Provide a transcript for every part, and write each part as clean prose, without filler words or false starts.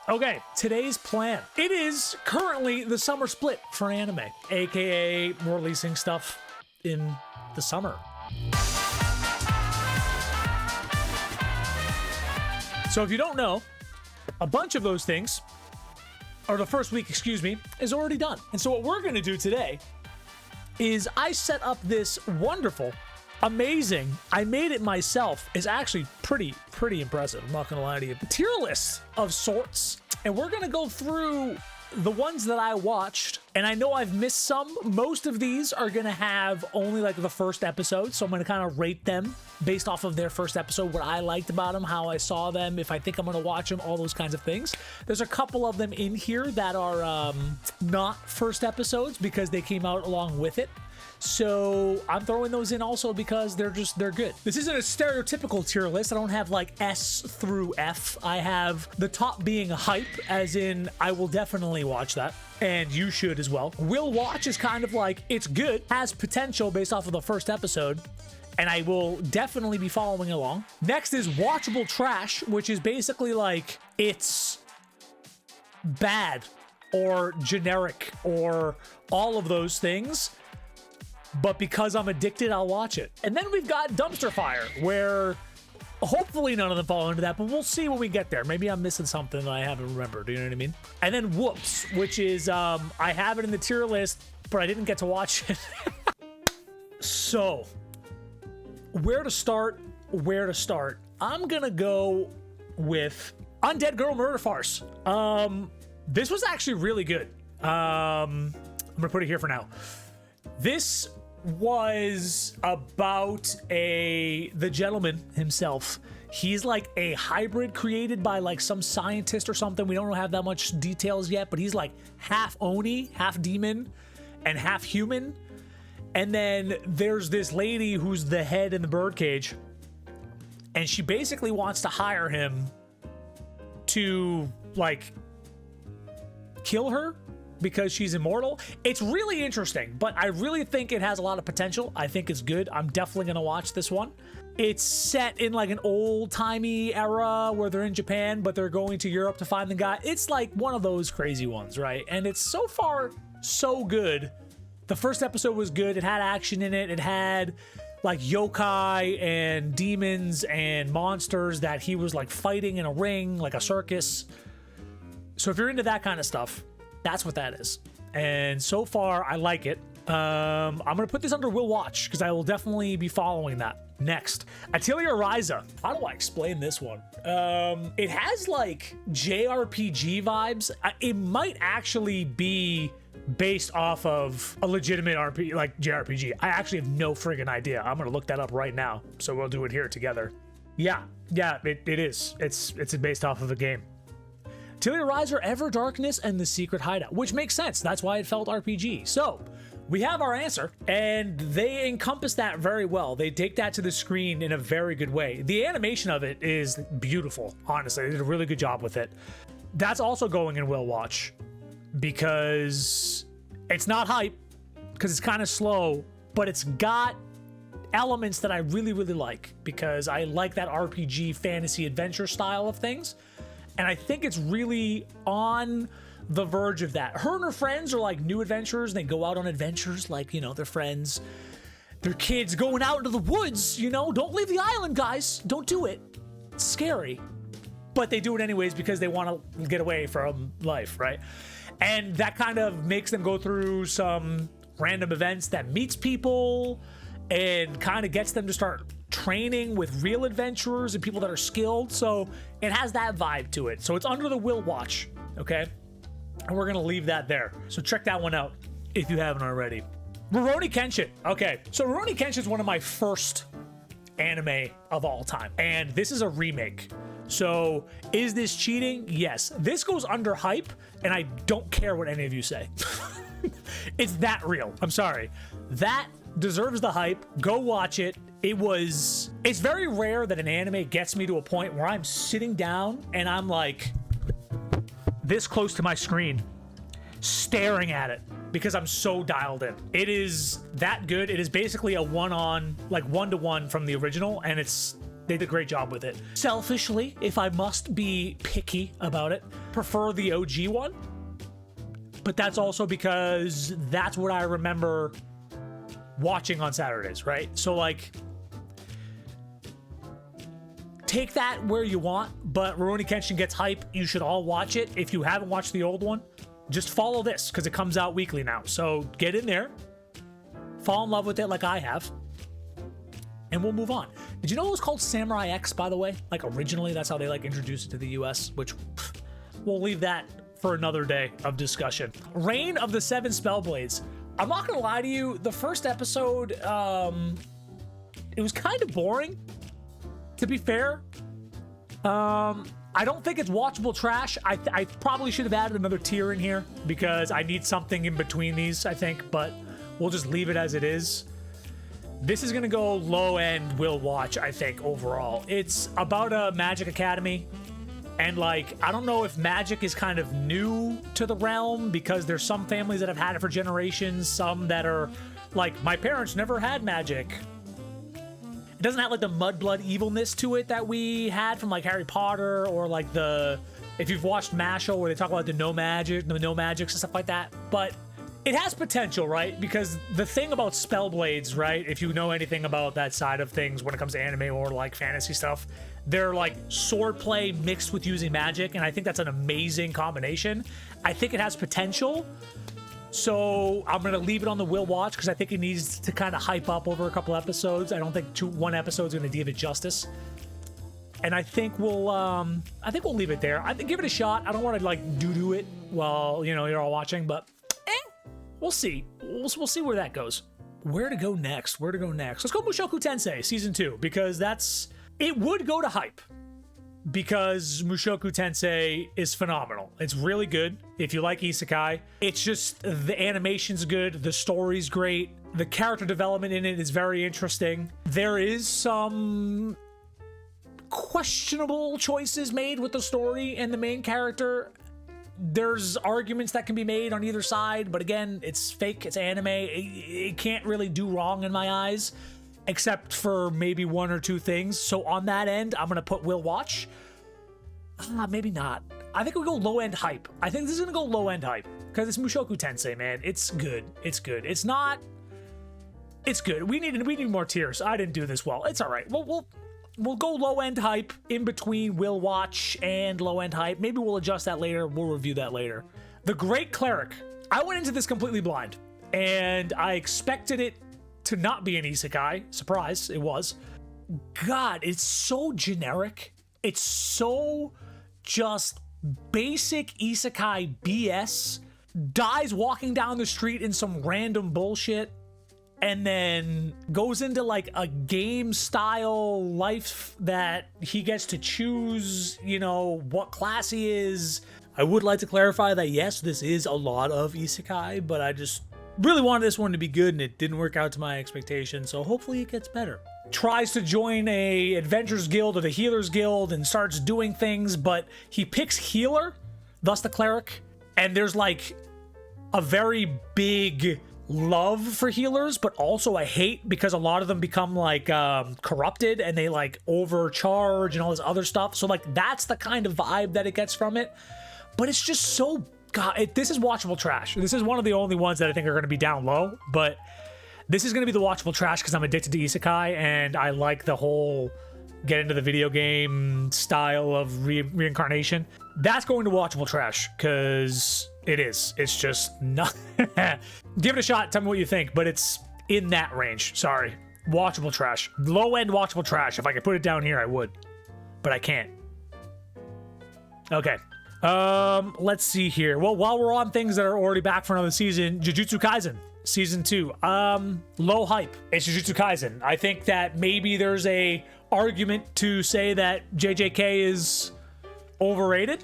Okay, today's plan. It is currently the summer split for anime, aka we're releasing stuff in the summer. So if you don't know, a bunch of those things, or the first week, excuse me, is already done. And so what we're going to do today is I set up this wonderful, amazing, I made it myself, is actually pretty impressive, I'm not going to lie to you, tier list of sorts. And we're going to go through the ones that I watched, and I know I've missed some. Most of these are going to have only like the first episode, so I'm going to kind of rate them based off of their first episode, what I liked about them, how I saw them, if I think I'm going to watch them, all those kinds of things. There's a couple of them in here that are not first episodes because they came out along with it. So I'm throwing those in also because they're good. This isn't a stereotypical tier list. I don't have like S through F. I have the top being a hype, as in I will definitely watch that. And you should as well. Will watch is kind of like, it's good, has potential based off of the first episode, and I will definitely be following along. Next is watchable trash, which is basically like, it's bad or generic or all of those things. But because I'm addicted, I'll watch it. And then we've got Dumpster Fire, where hopefully none of them fall into that, but we'll see when we get there. Maybe I'm missing something that I haven't remembered, you know what I mean? And then Whoops, which is, I have it in the tier list, but I didn't get to watch it. So, where to start? I'm gonna go with Undead Girl Murder Farce. This was actually really good. I'm gonna put it here for now. This was about the gentleman himself. He's like a hybrid created by like some scientist or something. We don't have that much details yet, but he's like half Oni, half demon, and half human. And then there's this lady who's the head in the birdcage, and she basically wants to hire him to like kill her because she's immortal. It's really interesting, but I really think it has a lot of potential. I think it's good. I'm definitely gonna watch this one. It's set in like an old-timey era where they're in Japan, but they're going to Europe to find the guy. It's like one of those crazy ones, right? And it's so far so good. The first episode was good. It had action in it. It had like yokai and demons and monsters that he was like fighting in a ring, like a circus. So if you're into that kind of stuff, that's what that is. And so far, I like it. I'm going to put this under Will Watch because I will definitely be following that. Next, Atelier Ryza. How do I explain this one? It has like JRPG vibes. It might actually be based off of a legitimate RPG, like JRPG. I actually have no friggin' idea. I'm going to look that up right now. So we'll do it here together. Yeah, it is. It's based off of a game. Atelier Ryza, Ever Darkness, and The Secret Hideout, which makes sense. That's why it felt RPG. So we have our answer, and they encompass that very well. They take that to the screen in a very good way. The animation of it is beautiful, honestly. They did a really good job with it. That's also going in Will Watch because it's not hype, because it's kind of slow, but it's got elements that I really like because I like that RPG fantasy adventure style of things. And I think it's really on the verge of that. Her and her friends are like new adventurers, and they go out on adventures like, you know, their friends, their kids going out into the woods, you know, don't leave the island, guys. Don't do it. It's scary. But they do it anyways because they want to get away from life, right? And that kind of makes them go through some random events that meets people and kind of gets them to start training with real adventurers and people that are skilled. So it has that vibe to it. So it's under the Will Watch, okay? And we're gonna leave that there. So check that one out if you haven't already. Rurouni Kenshin. Okay, so Rurouni Kenshin is one of my first anime of all time, and this is a remake. So is this cheating? Yes. This goes under hype, and I don't care what any of you say. It's that real. I'm sorry. That deserves the hype. Go watch it. It's very rare that an anime gets me to a point where I'm sitting down and I'm like this close to my screen staring at it because I'm so dialed in. It is that good. It is basically a one-to-one from the original, and it's they did a great job with it. Selfishly, if I must be picky about it, prefer the OG one. But that's also because that's what I remember watching on Saturdays, right? So like, take that where you want, but Rurouni Kenshin gets hype. You should all watch it. If you haven't watched the old one, just follow this because it comes out weekly now. So get in there, fall in love with it like I have, and we'll move on. Did you know it was called Samurai X, by the way? Like originally, that's how they like introduced it to the US, which we'll leave that for another day of discussion. Reign of the Seven Spellblades. I'm not gonna lie to you, the first episode, it was kind of boring, to be fair. I don't think it's watchable trash. I probably should have added another tier in here because I need something in between these, I think, but we'll just leave it as it is. This is gonna go low end will watch, I think, overall. It's about a magic academy, and like, I don't know if magic is kind of new to the realm because there's some families that have had it for generations, some that are like, my parents never had magic. It doesn't have like the mudblood evilness to it that we had from like Harry Potter, or like if you've watched Mashle where they talk about the no magics and stuff like that. But it has potential, right? Because the thing about Spellblades, right? If you know anything about that side of things when it comes to anime or like fantasy stuff, they're like swordplay mixed with using magic, and I think that's an amazing combination. I think it has potential. So I'm going to leave it on the will watch because I think it needs to kind of hype up over a couple episodes. I don't think one episode is going to give it justice. And I think we'll leave it there. I think give it a shot. I don't want to like do it while, you know, you're all watching, but we'll see. We'll see where that goes. Where to go next? Let's go Mushoku Tensei season 2 because it would go to hype. Because Mushoku Tensei is phenomenal. It's really good if you like isekai. It's just the animation's good, the story's great, the character development in it is very interesting. There is some questionable choices made with the story and the main character. There's arguments that can be made on either side, but again, it's fake, it's anime. It can't really do wrong in my eyes, except for maybe one or two things. So on that end, I'm gonna put will watch. Maybe not. I think we'll go low end hype. I think this is gonna go low end hype because it's Mushoku Tensei, man. It's good. It's good. It's not. It's good. We need more tiers. I didn't do this well. It's all right. We'll go low end hype in between will watch and low end hype. Maybe we'll adjust that later. We'll review that later. The Great Cleric. I went into this completely blind, and I expected it to not be an isekai. Surprise, it was. God, it's so generic. It's so just basic isekai BS. Dies walking down the street in some random bullshit, and then goes into like a game style life that he gets to choose, you know, what class he is. I would like to clarify that yes, this is a lot of isekai, but I just really wanted this one to be good and it didn't work out to my expectations, so hopefully it gets better. Tries to join a adventurers guild or the healers guild and starts doing things, but he picks healer, thus the cleric, and there's like a very big love for healers, but also a hate because a lot of them become like corrupted and they like overcharge and all this other stuff. So like that's the kind of vibe that it gets from it, but it's just so this is watchable trash. This is one of the only ones that I think are going to be down low, but this is going to be the watchable trash because I'm addicted to isekai and I like the whole get into the video game style of reincarnation. That's going to watchable trash because it is. It's just not. Give it a shot. Tell me what you think, but it's in that range. Sorry. Watchable trash. Low end watchable trash. If I could put it down here, I would, but I can't. Okay. Let's see here. Well, while we're on things that are already back for another season, Jujutsu Kaisen season 2. Low hype. It's Jujutsu Kaisen. I think that maybe there's a argument to say that JJK is overrated.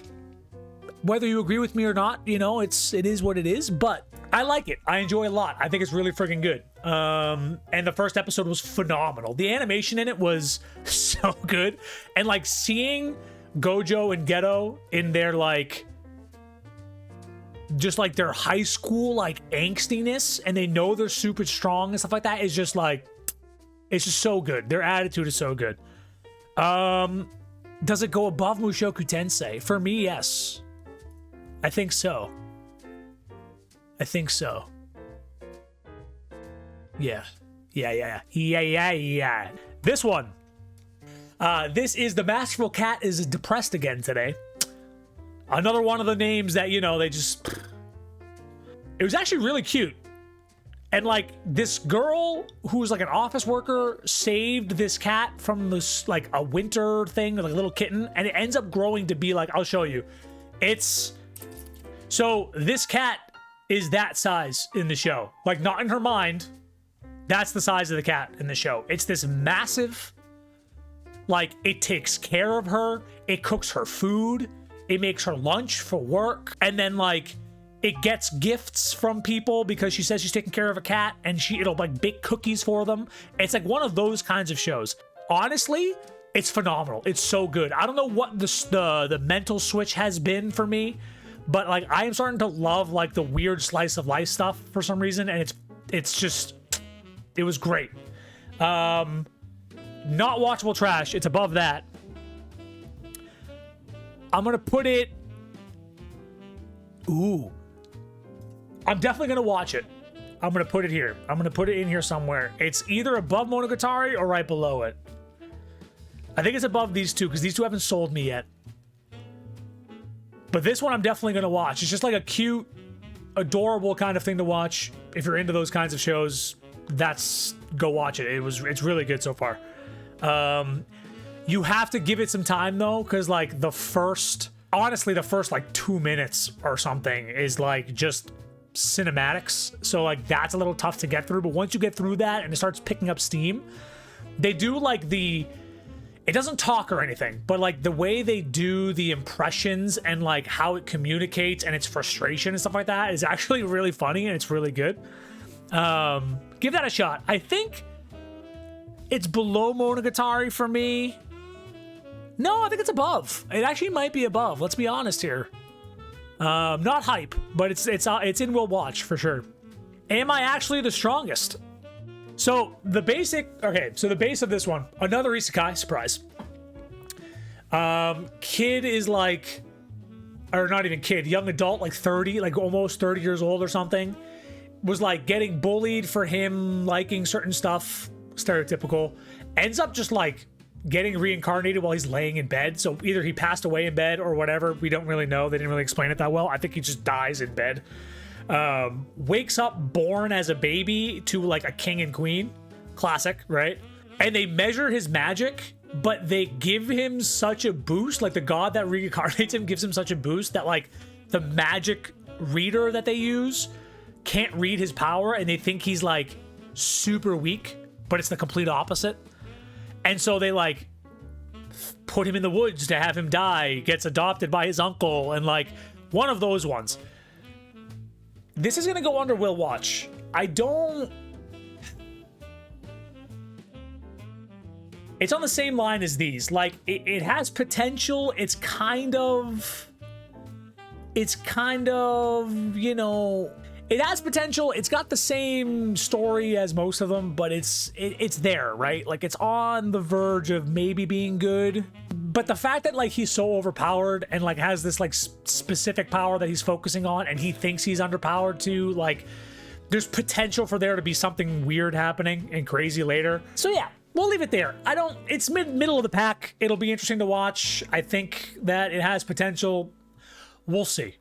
Whether you agree with me or not, you know, it is what it is, but I like it. I enjoy it a lot. I think it's really freaking good. And the first episode was phenomenal. The animation in it was so good. And like seeing Gojo and Geto in their like just like their high school like angstiness, and they know they're super strong and stuff like that, is just like, it's just so good. Their attitude is so good. Does it go above Mushoku Tensei? For me, yes. I think so. I think so. Yeah. Yeah. This one. This is The Masterful Cat is depressed again today. Another one of the names that, you know, they just... It was actually really cute. And, like, this girl who was, like, an office worker saved this cat from this, like, a winter thing, like a little kitten. And it ends up growing to be, like, I'll show you. It's... So, this cat is that size in the show. Like, not in her mind. That's the size of the cat in the show. It's this massive... Like, it takes care of her. It cooks her food. It makes her lunch for work. And then, like... It gets gifts from people because she says she's taking care of a cat, and it'll like bake cookies for them. It's like one of those kinds of shows. Honestly, it's phenomenal. It's so good. I don't know what the mental switch has been for me, but like I am starting to love like the weird slice of life stuff for some reason, and it's just it was great. Not watchable trash. It's above that. I'm gonna put it. Ooh. I'm definitely going to watch it. I'm going to put it here. I'm going to put it in here somewhere. It's either above Monogatari or right below it. I think it's above these two because these two haven't sold me yet. But this one I'm definitely going to watch. It's just like a cute, adorable kind of thing to watch. If you're into those kinds of shows, go watch it. It's really good so far. You have to give it some time though, because like honestly, the first like 2 minutes or something is like just cinematics, so like that's a little tough to get through, but once you get through that and it starts picking up steam, they do like it doesn't talk or anything, but like the way they do the impressions and like how it communicates and its frustration and stuff like that is actually really funny, and it's really good. Give that a shot. I think it's below Monogatari for me. No, I think it's above. It actually might be above, let's be honest here. Not hype, but it's in Will Watch for sure. Am I actually the strongest? So the base of this one, another isekai, surprise. Kid is like, or not even kid, young adult, like 30, like almost 30 years old or something, was like getting bullied for him liking certain stuff, stereotypical, ends up just like getting reincarnated while he's laying in bed. So either he passed away in bed or whatever. We don't really know. They didn't really explain it that well. I think he just dies in bed. Wakes up born as a baby to like a king and queen. Classic, right? And they measure his magic, but they give him such a boost. Like the god that reincarnates him gives him such a boost that like the magic reader that they use can't read his power, and they think he's like super weak, but it's the complete opposite. And so they like put him in the woods to have him die, gets adopted by his uncle, and like one of those ones. This is gonna go under Will Watch. It's on the same line as these. Like it has potential. It's kind of, you know, it has potential. It's got the same story as most of them, but it's there, right? Like it's on the verge of maybe being good. But the fact that like he's so overpowered and like has this like specific power that he's focusing on, and he thinks he's underpowered too, like there's potential for there to be something weird happening and crazy later. So yeah, we'll leave it there. It's middle of the pack. It'll be interesting to watch. I think that it has potential. We'll see.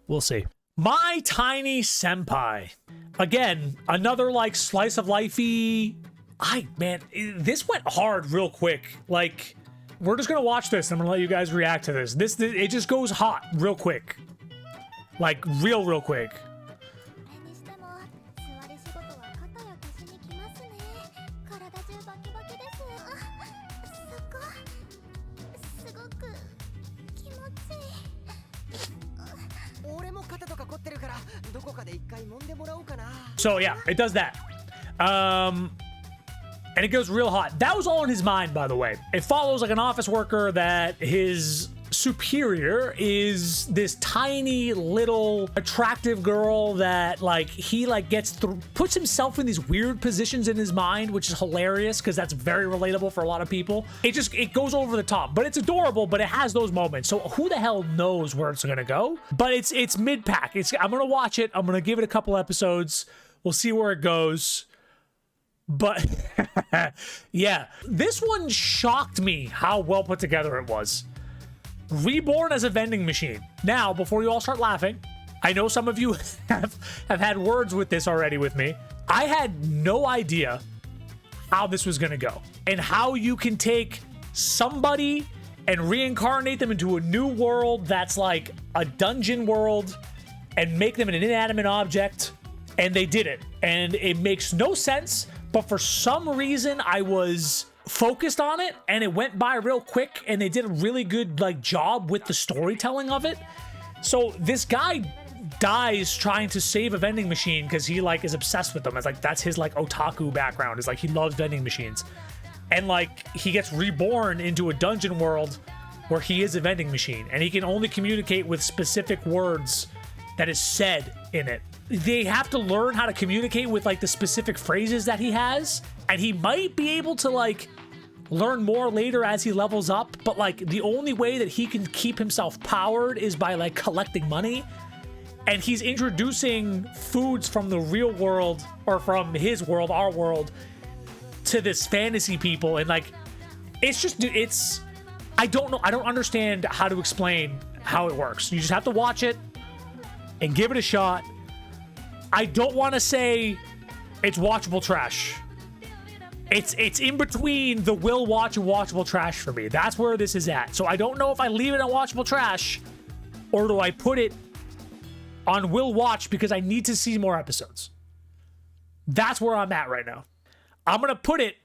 My Tiny Senpai. Again, another like slice of lifey. Man, this went hard real quick. Like, we're just gonna watch this and I'm gonna let you guys react to this. It just goes hot real quick. Like, real quick. So yeah, it does that. And it goes real hot. That was all in his mind, by the way. It follows like an office worker that his superior is this tiny little attractive girl that like he like puts himself in these weird positions in his mind, which is hilarious because that's very relatable for a lot of people. It goes over the top, but it's adorable, but it has those moments. So who the hell knows where it's gonna go? But it's mid-pack. I'm gonna watch it. I'm gonna give it a couple episodes. We'll see where it goes. But yeah, this one shocked me how well put together it was. Reborn as a vending machine. Now, before you all start laughing, I know some of you have had words with this already with me. I had no idea how this was gonna go and how you can take somebody and reincarnate them into a new world that's like a dungeon world and make them an inanimate object. And they did it. And it makes no sense. But for some reason, I was focused on it and it went by real quick and they did a really good like job with the storytelling of it. So this guy dies trying to save a vending machine because he like is obsessed with them. It's like that's his like otaku background. It's like he loves vending machines. And like he gets reborn into a dungeon world where he is a vending machine and he can only communicate with specific words that is said in it. They have to learn how to communicate with like the specific phrases that he has, and he might be able to like learn more later as he levels up, but like the only way that he can keep himself powered is by like collecting money. And he's introducing foods from the real world or from his world, our world, to this fantasy people. And like it's I don't know, I don't understand how to explain how it works. You just have to watch it and give it a shot. I don't want to say it's watchable trash. It's in between the will watch and watchable trash for me. That's where this is at. So I don't know if I leave it on watchable trash or do I put it on will watch because I need to see more episodes. That's where I'm at right now. I'm going to put it...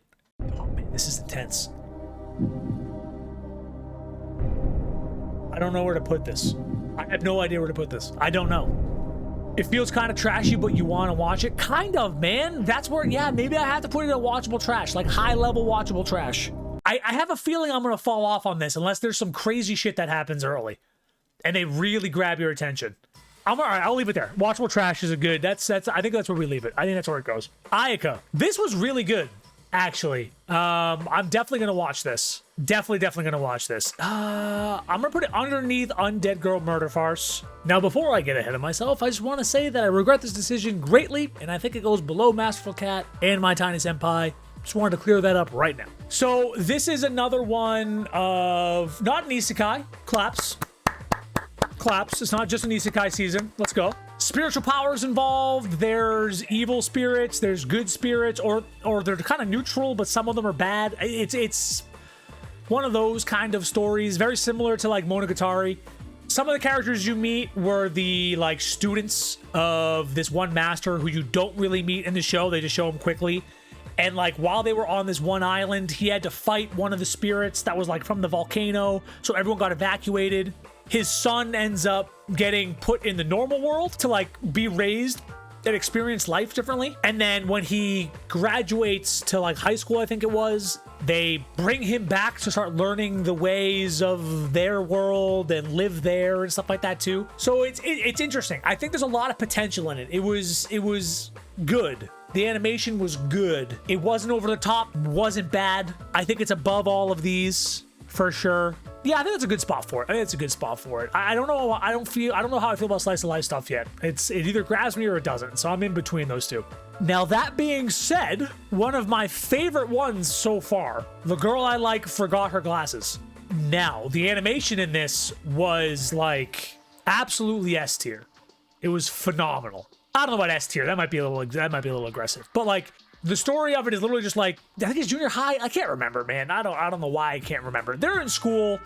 Oh man, this is intense. I don't know where to put this. I have no idea where to put this. I don't know. It feels kind of trashy, but you want to watch it? Kind of, man. That's where, yeah, maybe I have to put it in watchable trash, like high-level watchable trash. I have a feeling I'm going to fall off on this unless there's some crazy shit that happens early and they really grab your attention. I'm all right. I'll leave it there. Watchable trash is a good. That's. I think that's where we leave it. I think that's where it goes. Ayaka. This was really good, actually. I'm definitely going to watch this. Definitely gonna watch this. I'm gonna put it underneath Undead Girl Murder Farce. Now, before I get ahead of myself, I just want to say that I regret this decision greatly, and I think it goes below Masterful Cat and My Tiny Senpai. Just wanted to clear that up right now. So this is another one of not an isekai. Claps. It's not just an isekai season. Let's go. Spiritual powers involved. There's evil spirits. There's good spirits, or they're kind of neutral, but some of them are bad. It's one of those kind of stories, very similar to like Monogatari. Some of the characters you meet were the like students of this one master who you don't really meet in the show. They just show him quickly. And like while they were on this one island, he had to fight one of the spirits that was like from the volcano. So everyone got evacuated. His son ends up getting put in the normal world to like be raised and experience life differently. And then when he graduates to like high school, I think it was, they bring him back to start learning the ways of their world and live there and stuff like that too. So it's interesting. I think there's a lot of potential in it. It was good. The animation was good. It wasn't over the top, wasn't bad. I think it's above all of these for sure. Yeah, I think that's a good spot for it. I don't know. I don't know how I feel about slice of life stuff yet. It either grabs me or it doesn't. So I'm in between those two. Now, that being said, one of my favorite ones so far, the girl I like forgot her glasses. Now, the animation in this was like absolutely S tier. It was phenomenal. I don't know about S tier. That might be a little aggressive. But like the story of it is literally just like, I think it's junior high. I can't remember, man. I don't know why I can't remember. They're in school.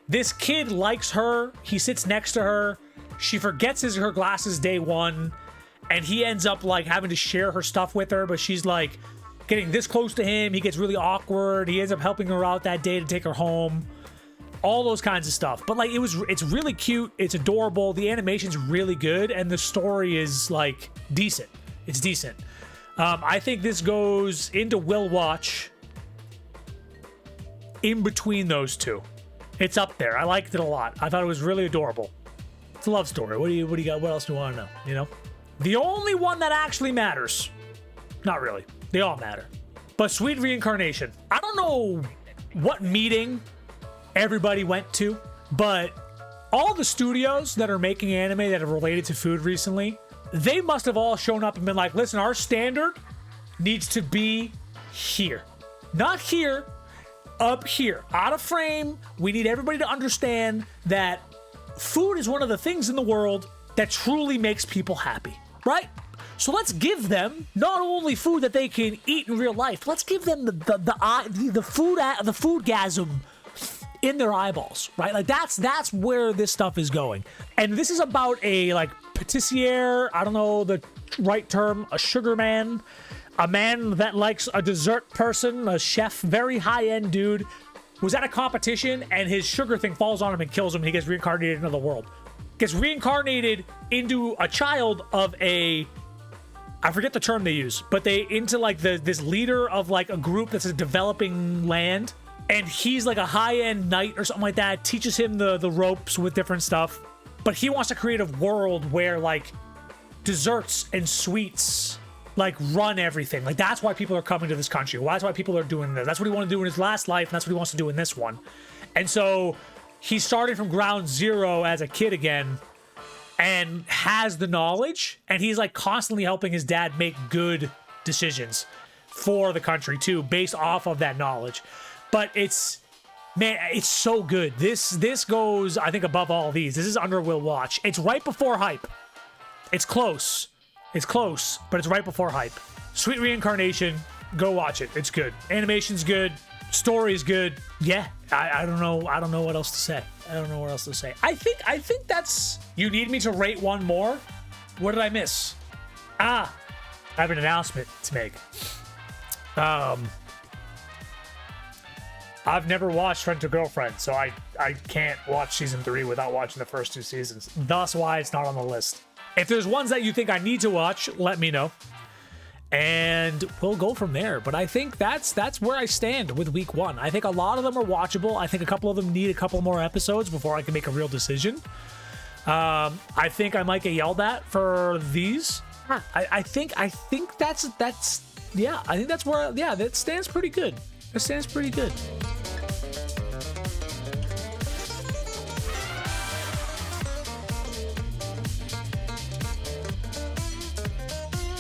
This kid likes her. He sits next to her. She forgets her glasses day one. And he ends up like having to share her stuff with her, but she's like getting this close to him. He gets really awkward. He ends up helping her out that day to take her home. All those kinds of stuff. But like it's really cute. It's adorable. The animation's really good. And the story is like decent. It's decent. I think this goes into Will Watch in between those two. It's up there. I liked it a lot. I thought it was really adorable. It's a love story. What do you got? What else do you want to know? You know, the only one that actually matters. Not really. They all matter. But Sweet Reincarnation. I don't know what meeting everybody went to, but all the studios that are making anime that are related to food recently, they must have all shown up and been like, listen, our standard needs to be here. Not here, up here. Out of frame. We need everybody to understand that food is one of the things in the world that truly makes people happy, right? So let's give them not only food that they can eat in real life, let's give them the foodgasm in their eyeballs, right? Like that's where this stuff is going. And this is about a like patissier, I don't know the right term, a sugar man, a man that likes a dessert person, a chef, very high-end dude, was at a competition and his sugar thing falls on him and kills him and he gets reincarnated into the world. Gets reincarnated into a child of a, I forget the term they use, but they into like this leader of like a group that's a developing land, and he's like a high-end knight or something like that, teaches him the ropes with different stuff, but he wants to create a world where like desserts and sweets like run everything. Like that's why people are coming to this country. Well, that's why people are doing this. That's what he wanted to do in his last life, and that's what he wants to do in this one. And so he's starting from ground zero as a kid again, and has the knowledge, and he's like constantly helping his dad make good decisions for the country too, based off of that knowledge. But it's, man, it's so good. This goes, I think, above all these. This is under Will Watch. It's right before hype. It's close. It's close, but it's right before hype. Sweet Reincarnation, go watch it. It's good. Animation's good. Story's good. Yeah, I don't know. I don't know what else to say. I don't know what else to say. I think that's... You need me to rate one more? What did I miss? I have an announcement to make. I've never watched Friend to Girlfriend, so I can't watch season 3 without watching the first 2 seasons. Thus why it's not on the list. If there's ones that you think I need to watch, let me know. And we'll go from there. But I think that's where I stand with week 1. I think a lot of them are watchable. I think a couple of them need a couple more episodes before I can make a real decision. I think I might get yelled at for these. I think that's yeah, I think that's where, yeah, that stands pretty good. It stands pretty good.